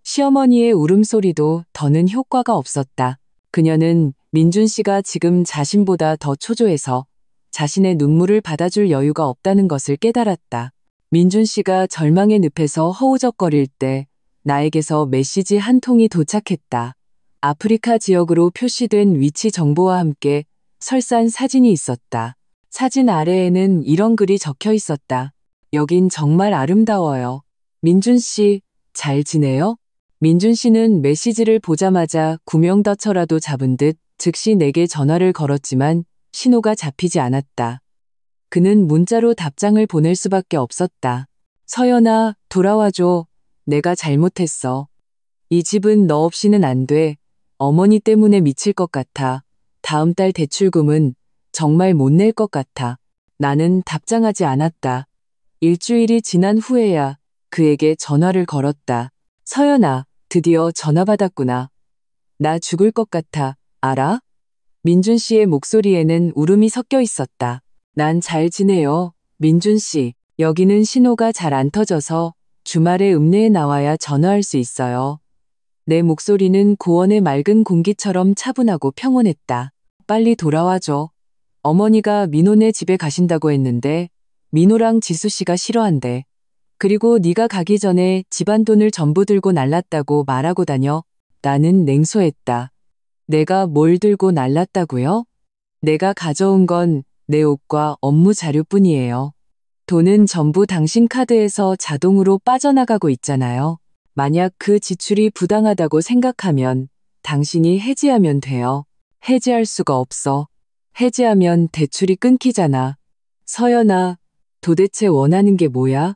시어머니의 울음소리도 더는 효과가 없었다. 그녀는 민준 씨가 지금 자신보다 더 초조해서 자신의 눈물을 받아줄 여유가 없다는 것을 깨달았다. 민준 씨가 절망의 늪에서 허우적거릴 때 나에게서 메시지 한 통이 도착했다. 아프리카 지역으로 표시된 위치 정보와 함께 설산 사진이 있었다. 사진 아래에는 이런 글이 적혀 있었다. 여긴 정말 아름다워요. 민준 씨, 잘 지내요? 민준 씨는 메시지를 보자마자 구명다처라도 잡은 듯 즉시 내게 전화를 걸었지만 신호가 잡히지 않았다. 그는 문자로 답장을 보낼 수밖에 없었다. 서연아, 돌아와줘. 내가 잘못했어. 이 집은 너 없이는 안 돼. 어머니 때문에 미칠 것 같아. 다음 달 대출금은 정말 못 낼 것 같아. 나는 답장하지 않았다. 일주일이 지난 후에야 그에게 전화를 걸었다. 서연아, 드디어 전화 받았구나. 나 죽을 것 같아. 알아? 민준 씨의 목소리에는 울음이 섞여 있었다. 난 잘 지내요, 민준 씨. 여기는 신호가 잘 안 터져서 주말에 읍내에 나와야 전화할 수 있어요. 내 목소리는 고원의 맑은 공기처럼 차분하고 평온했다. 빨리 돌아와줘. 어머니가 민호네 집에 가신다고 했는데 민호랑 지수 씨가 싫어한대. 그리고 네가 가기 전에 집안 돈을 전부 들고 날랐다고 말하고 다녀. 나는 냉소했다. 내가 뭘 들고 날랐다고요? 내가 가져온 건 내 옷과 업무 자료뿐이에요. 돈은 전부 당신 카드에서 자동으로 빠져나가고 있잖아요. 만약 그 지출이 부당하다고 생각하면 당신이 해지하면 돼요. 해지할 수가 없어. 해지하면 대출이 끊기잖아. 서연아, 도대체 원하는 게 뭐야?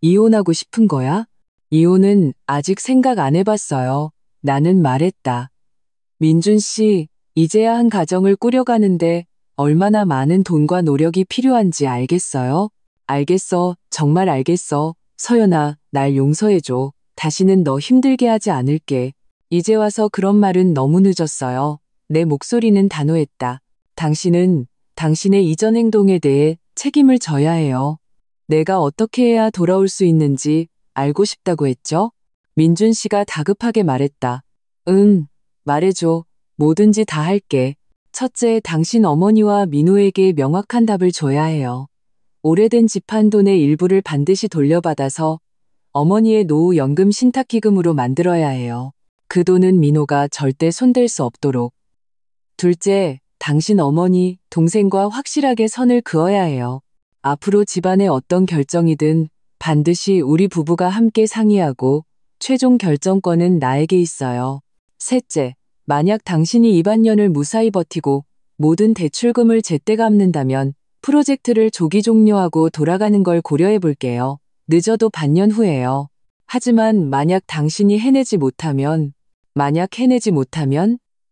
이혼하고 싶은 거야? 이혼은 아직 생각 안 해봤어요. 나는 말했다. 민준 씨, 이제야 한 가정을 꾸려가는데 얼마나 많은 돈과 노력이 필요한지 알겠어요? 알겠어, 정말 알겠어. 서연아, 날 용서해줘. 다시는 너 힘들게 하지 않을게. 이제 와서 그런 말은 너무 늦었어요. 내 목소리는 단호했다. 당신은 당신의 이전 행동에 대해 책임을 져야 해요. 내가 어떻게 해야 돌아올 수 있는지 알고 싶다고 했죠? 민준 씨가 다급하게 말했다. 응, 말해줘. 뭐든지 다 할게. 첫째, 당신 어머니와 민호에게 명확한 답을 줘야 해요. 오래된 집안 돈의 일부를 반드시 돌려받아서 어머니의 노후연금 신탁기금으로 만들어야 해요. 그 돈은 민호가 절대 손댈 수 없도록. 둘째, 당신 어머니, 동생과 확실하게 선을 그어야 해요. 앞으로 집안의 어떤 결정이든 반드시 우리 부부가 함께 상의하고 최종 결정권은 나에게 있어요. 셋째, 만약 당신이 이반년을 무사히 버티고 모든 대출금을 제때 갚는다면 프로젝트를 조기 종료하고 돌아가는 걸 고려해 볼게요. 늦어도 반년 후에요. 하지만 만약 당신이 해내지 못하면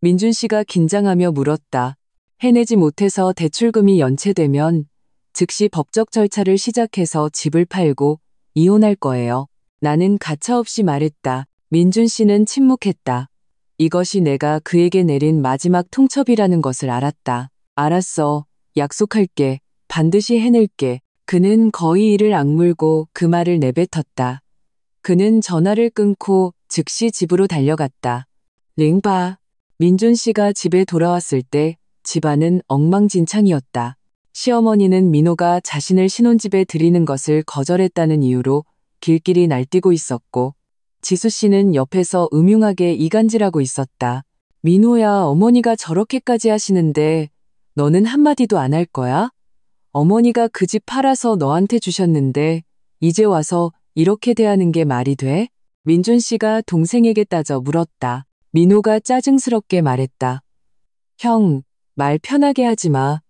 민준 씨가 긴장하며 물었다. 해내지 못해서 대출금이 연체되면 즉시 법적 절차를 시작해서 집을 팔고 이혼할 거예요. 나는 가차없이 말했다. 민준 씨는 침묵했다. 이것이 내가 그에게 내린 마지막 통첩이라는 것을 알았다. 알았어. 약속할게. 반드시 해낼게. 그는 거의 이를 악물고 그 말을 내뱉었다. 그는 전화를 끊고 즉시 집으로 달려갔다. 링바. 민준 씨가 집에 돌아왔을 때 집안은 엉망진창이었다. 시어머니는 민호가 자신을 신혼집에 들이는 것을 거절했다는 이유로 길길이 날뛰고 있었고 지수 씨는 옆에서 음흉하게 이간질하고 있었다. 민호야, 어머니가 저렇게까지 하시는데 너는 한마디도 안 할 거야? 어머니가 그 집 팔아서 너한테 주셨는데 이제 와서 이렇게 대하는 게 말이 돼? 민준 씨가 동생에게 따져 물었다. 민호가 짜증스럽게 말했다. 형, 말 편하게 하지 마.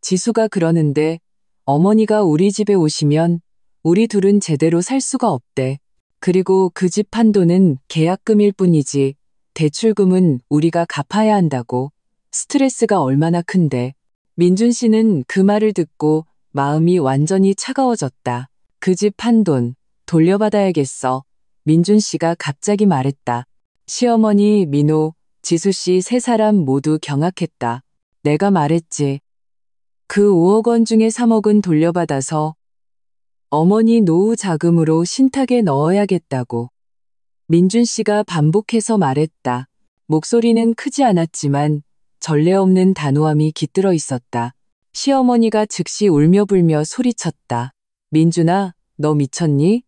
지수가 그러는데 어머니가 우리 집에 오시면 우리 둘은 제대로 살 수가 없대. 그리고 그 집 한도는 계약금일 뿐이지 대출금은 우리가 갚아야 한다고. 스트레스가 얼마나 큰데. 민준 씨는 그 말을 듣고 마음이 완전히 차가워졌다. 그 집 한돈 돌려받아야겠어. 민준 씨가 갑자기 말했다. 시어머니, 민호, 지수 씨 세 사람 모두 경악했다. 내가 말했지. 그 5억 원 중에 3억은 돌려받아서 어머니 노후 자금으로 신탁에 넣어야겠다고. 민준 씨가 반복해서 말했다. 목소리는 크지 않았지만 전례 없는 단호함이 깃들어 있었다. 시어머니가 즉시 울며 불며 소리쳤다. 민준아, 너 미쳤니?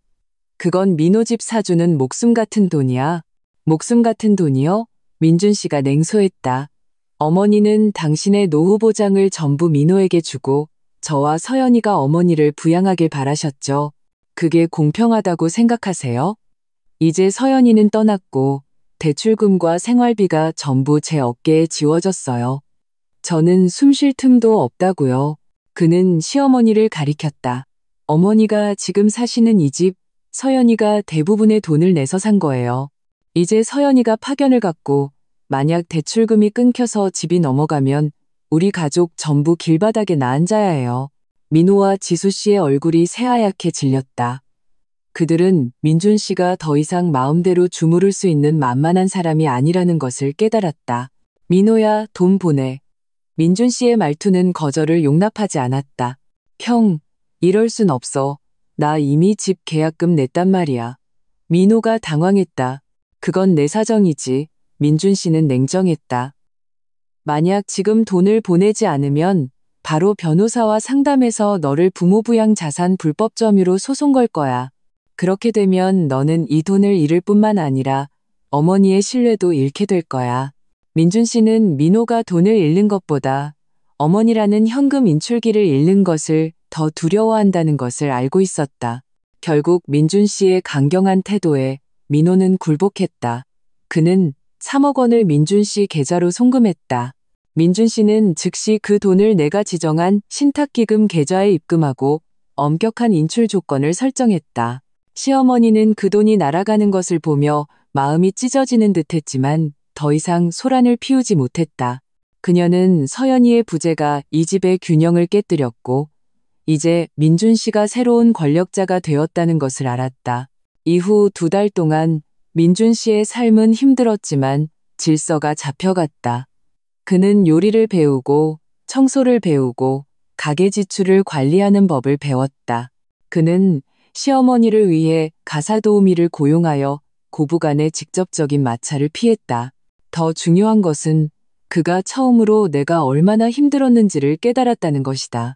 그건 민호 집 사주는 목숨 같은 돈이야. 목숨 같은 돈이요? 민준 씨가 냉소했다. 어머니는 당신의 노후 보장을 전부 민호에게 주고 저와 서연이가 어머니를 부양하길 바라셨죠. 그게 공평하다고 생각하세요? 이제 서연이는 떠났고 대출금과 생활비가 전부 제 어깨에 지워졌어요. 저는 숨 쉴 틈도 없다고요. 그는 시어머니를 가리켰다. 어머니가 지금 사시는 이 집, 서연이가 대부분의 돈을 내서 산 거예요. 이제 서연이가 파견을 갔고 만약 대출금이 끊겨서 집이 넘어가면 우리 가족 전부 길바닥에 나앉아야 해요. 민호와 지수 씨의 얼굴이 새하얗게 질렸다. 그들은 민준 씨가 더 이상 마음대로 주무를 수 있는 만만한 사람이 아니라는 것을 깨달았다. 민호야, 돈 보내. 민준 씨의 말투는 거절을 용납하지 않았다. 형, 이럴 순 없어. 나 이미 집 계약금 냈단 말이야. 민호가 당황했다. 그건 내 사정이지. 민준 씨는 냉정했다. 만약 지금 돈을 보내지 않으면 바로 변호사와 상담해서 너를 부모부양 자산 불법 점유로 소송 걸 거야. 그렇게 되면 너는 이 돈을 잃을 뿐만 아니라 어머니의 신뢰도 잃게 될 거야. 민준 씨는 민호가 돈을 잃는 것보다 어머니라는 현금 인출기를 잃는 것을 더 두려워한다는 것을 알고 있었다. 결국 민준 씨의 강경한 태도에 민호는 굴복했다. 그는 3억 원을 민준 씨 계좌로 송금했다. 민준 씨는 즉시 그 돈을 내가 지정한 신탁기금 계좌에 입금하고 엄격한 인출 조건을 설정했다. 시어머니는 그 돈이 날아가는 것을 보며 마음이 찢어지는 듯했지만 더 이상 소란을 피우지 못했다. 그녀는 서연이의 부재가 이 집의 균형을 깨뜨렸고 이제 민준 씨가 새로운 권력자가 되었다는 것을 알았다. 이후 2달 동안 민준 씨의 삶은 힘들었지만 질서가 잡혀갔다. 그는 요리를 배우고 청소를 배우고 가계 지출을 관리하는 법을 배웠다. 그는 시어머니를 위해 가사도우미를 고용하여 고부간의 직접적인 마찰을 피했다. 더 중요한 것은 그가 처음으로 내가 얼마나 힘들었는지를 깨달았다는 것이다.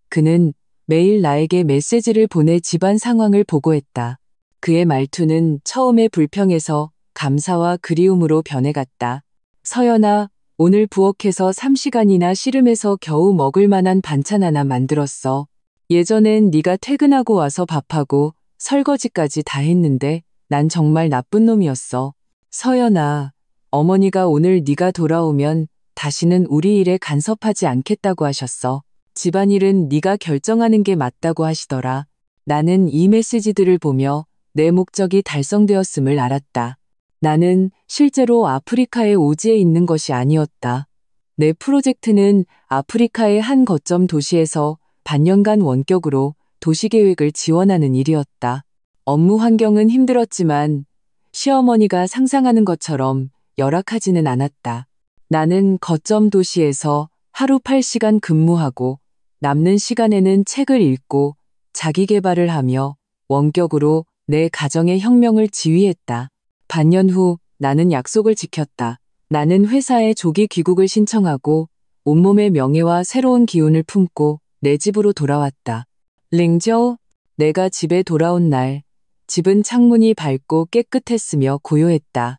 그는 매일 나에게 메시지를 보내 집안 상황을 보고했다. 그의 말투는 처음에 불평에서 감사와 그리움으로 변해갔다. 서연아, 오늘 부엌에서 3시간이나 씨름해서 겨우 먹을 만한 반찬 하나 만들었어. 예전엔 네가 퇴근하고 와서 밥하고 설거지까지 다 했는데 난 정말 나쁜 놈이었어. 서연아, 어머니가 오늘 네가 돌아오면 다시는 우리 일에 간섭하지 않겠다고 하셨어. 집안일은 네가 결정하는 게 맞다고 하시더라. 나는 이 메시지들을 보며 내 목적이 달성되었음을 알았다. 나는 실제로 아프리카의 오지에 있는 것이 아니었다. 내 프로젝트는 아프리카의 한 거점 도시에서 반년간 원격으로 도시계획을 지원하는 일이었다. 업무 환경은 힘들었지만 시어머니가 상상하는 것처럼 열악하지는 않았다. 나는 거점 도시에서 하루 8시간 근무하고 남는 시간에는 책을 읽고 자기 개발을 하며 원격으로 내 가정의 혁명을 지휘했다. 반년 후 나는 약속을 지켰다. 나는 회사에 조기 귀국을 신청하고 온몸의 명예와 새로운 기운을 품고 내 집으로 돌아왔다. 링저, 내가 집에 돌아온 날, 집은 창문이 밝고 깨끗했으며 고요했다.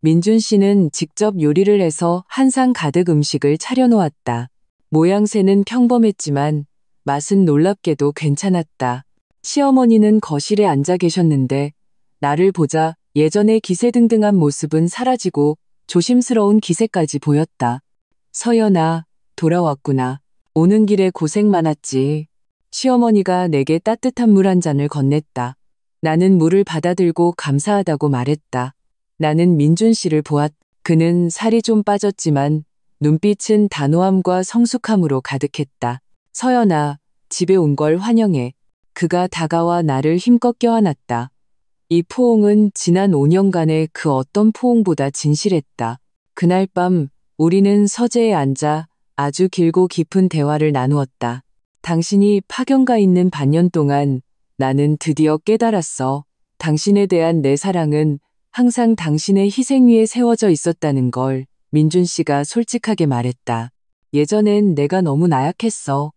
민준 씨는 직접 요리를 해서 한상 가득 음식을 차려놓았다. 모양새는 평범했지만 맛은 놀랍게도 괜찮았다. 시어머니는 거실에 앉아 계셨는데 나를 보자 예전의 기세등등한 모습은 사라지고 조심스러운 기세까지 보였다. 서연아, 돌아왔구나. 오는 길에 고생 많았지. 시어머니가 내게 따뜻한 물 한 잔을 건넸다. 나는 물을 받아들고 감사하다고 말했다. 나는 민준 씨를 보았다. 그는 살이 좀 빠졌지만 눈빛은 단호함과 성숙함으로 가득했다. 서연아, 집에 온 걸 환영해. 그가 다가와 나를 힘껏 껴안았다. 이 포옹은 지난 5년간의 그 어떤 포옹보다 진실했다. 그날 밤 우리는 서재에 앉아 아주 길고 깊은 대화를 나누었다. 당신이 파견가 있는 반년 동안 나는 드디어 깨달았어. 당신에 대한 내 사랑은 항상 당신의 희생 위에 세워져 있었다는 걸 민준 씨가 솔직하게 말했다. 예전엔 내가 너무 나약했어.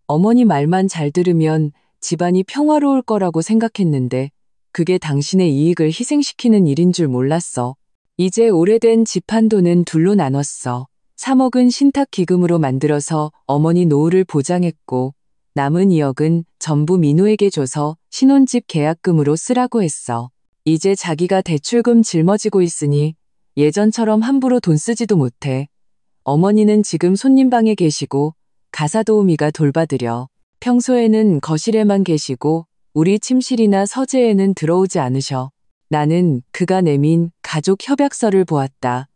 어머니 말만 잘 들으면 집안이 평화로울 거라고 생각했는데 그게 당신의 이익을 희생시키는 일인 줄 몰랐어. 이제 오래된 집 한도는 둘로 나눴어. 3억은 신탁기금으로 만들어서 어머니 노후를 보장했고 남은 2억은 전부 민호에게 줘서 신혼집 계약금으로 쓰라고 했어. 이제 자기가 대출금 짊어지고 있으니 예전처럼 함부로 돈 쓰지도 못해. 어머니는 지금 손님방에 계시고 가사도우미가 돌봐드려. 평소에는 거실에만 계시고 우리 침실이나 서재에는 들어오지 않으셔. 나는 그가 내민 가족 협약서를 보았다.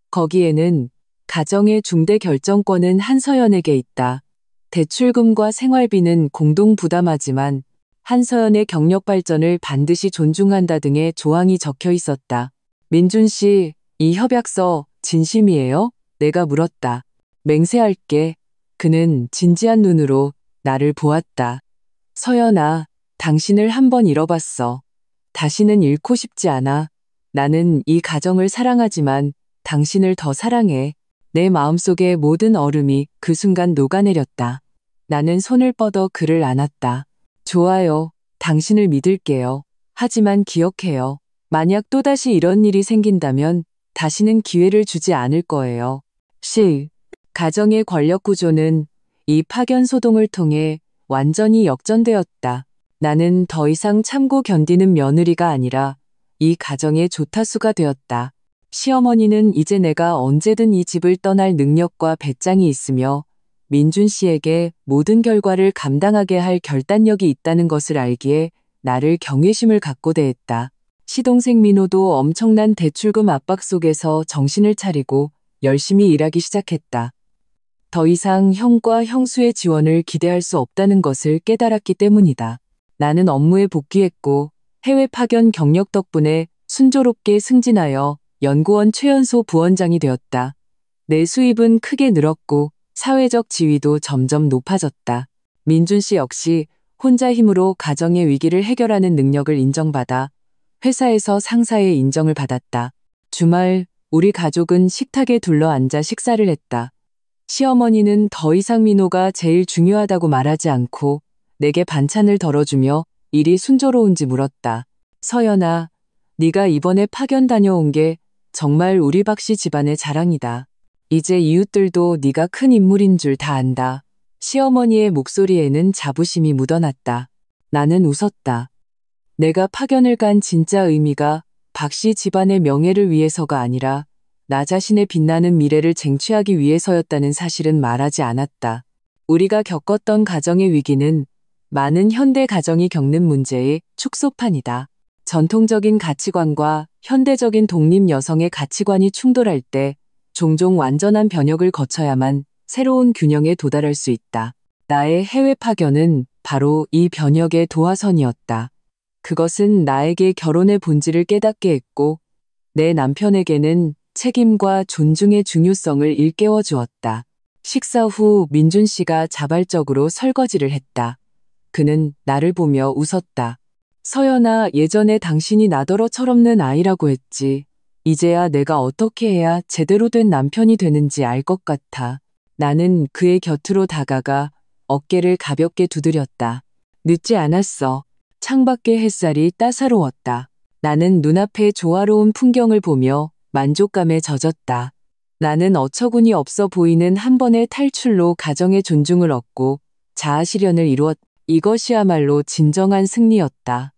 거기에는 가정의 중대 결정권은 한서연에게 있다. 대출금과 생활비는 공동 부담하지만 한서연의 경력 발전을 반드시 존중한다 등의 조항이 적혀 있었다. 민준 씨, 이 협약서 진심이에요? 내가 물었다. 맹세할게. 그는 진지한 눈으로 나를 보았다. 서연아, 당신을 한 번 잃어봤어. 다시는 잃고 싶지 않아. 나는 이 가정을 사랑하지만 당신을 더 사랑해. 내 마음속의 모든 얼음이 그 순간 녹아내렸다. 나는 손을 뻗어 그를 안았다. 좋아요. 당신을 믿을게요. 하지만 기억해요. 만약 또다시 이런 일이 생긴다면 다시는 기회를 주지 않을 거예요. 가정의 권력 구조는 이 파견 소동을 통해 완전히 역전되었다. 나는 더 이상 참고 견디는 며느리가 아니라 이 가정의 조타수가 되었다. 시어머니는 이제 내가 언제든 이 집을 떠날 능력과 배짱이 있으며 민준 씨에게 모든 결과를 감당하게 할 결단력이 있다는 것을 알기에 나를 경외심을 갖고 대했다. 시동생 민호도 엄청난 대출금 압박 속에서 정신을 차리고 열심히 일하기 시작했다. 더 이상 형과 형수의 지원을 기대할 수 없다는 것을 깨달았기 때문이다. 나는 업무에 복귀했고 해외 파견 경력 덕분에 순조롭게 승진하여 연구원 최연소 부원장이 되었다. 내 수입은 크게 늘었고 사회적 지위도 점점 높아졌다. 민준 씨 역시 혼자 힘으로 가정의 위기를 해결하는 능력을 인정받아 회사에서 상사의 인정을 받았다. 주말 우리 가족은 식탁에 둘러앉아 식사를 했다. 시어머니는 더 이상 민호가 제일 중요하다고 말하지 않고 내게 반찬을 덜어주며 일이 순조로운지 물었다. 서연아, 네가 이번에 파견 다녀온 게 정말 우리 박씨 집안의 자랑이다. 이제 이웃들도 네가 큰 인물인 줄 다 안다. 시어머니의 목소리에는 자부심이 묻어났다. 나는 웃었다. 내가 파견을 간 진짜 의미가 박씨 집안의 명예를 위해서가 아니라 나 자신의 빛나는 미래를 쟁취하기 위해서였다는 사실은 말하지 않았다. 우리가 겪었던 가정의 위기는 많은 현대 가정이 겪는 문제의 축소판이다. 전통적인 가치관과 현대적인 독립 여성의 가치관이 충돌할 때 종종 완전한 변혁을 거쳐야만 새로운 균형에 도달할 수 있다. 나의 해외 파견은 바로 이 변혁의 도화선이었다. 그것은 나에게 결혼의 본질을 깨닫게 했고 내 남편에게는 책임과 존중의 중요성을 일깨워 주었다. 식사 후 민준 씨가 자발적으로 설거지를 했다. 그는 나를 보며 웃었다. 서연아, 예전에 당신이 나더러 철없는 아이라고 했지. 이제야 내가 어떻게 해야 제대로 된 남편이 되는지 알 것 같아. 나는 그의 곁으로 다가가 어깨를 가볍게 두드렸다. 늦지 않았어. 창밖의 햇살이 따사로웠다. 나는 눈앞의 조화로운 풍경을 보며 만족감에 젖었다. 나는 어처구니 없어 보이는 한 번의 탈출로 가정의 존중을 얻고 자아 실현을 이루었다. 이것이야말로 진정한 승리였다.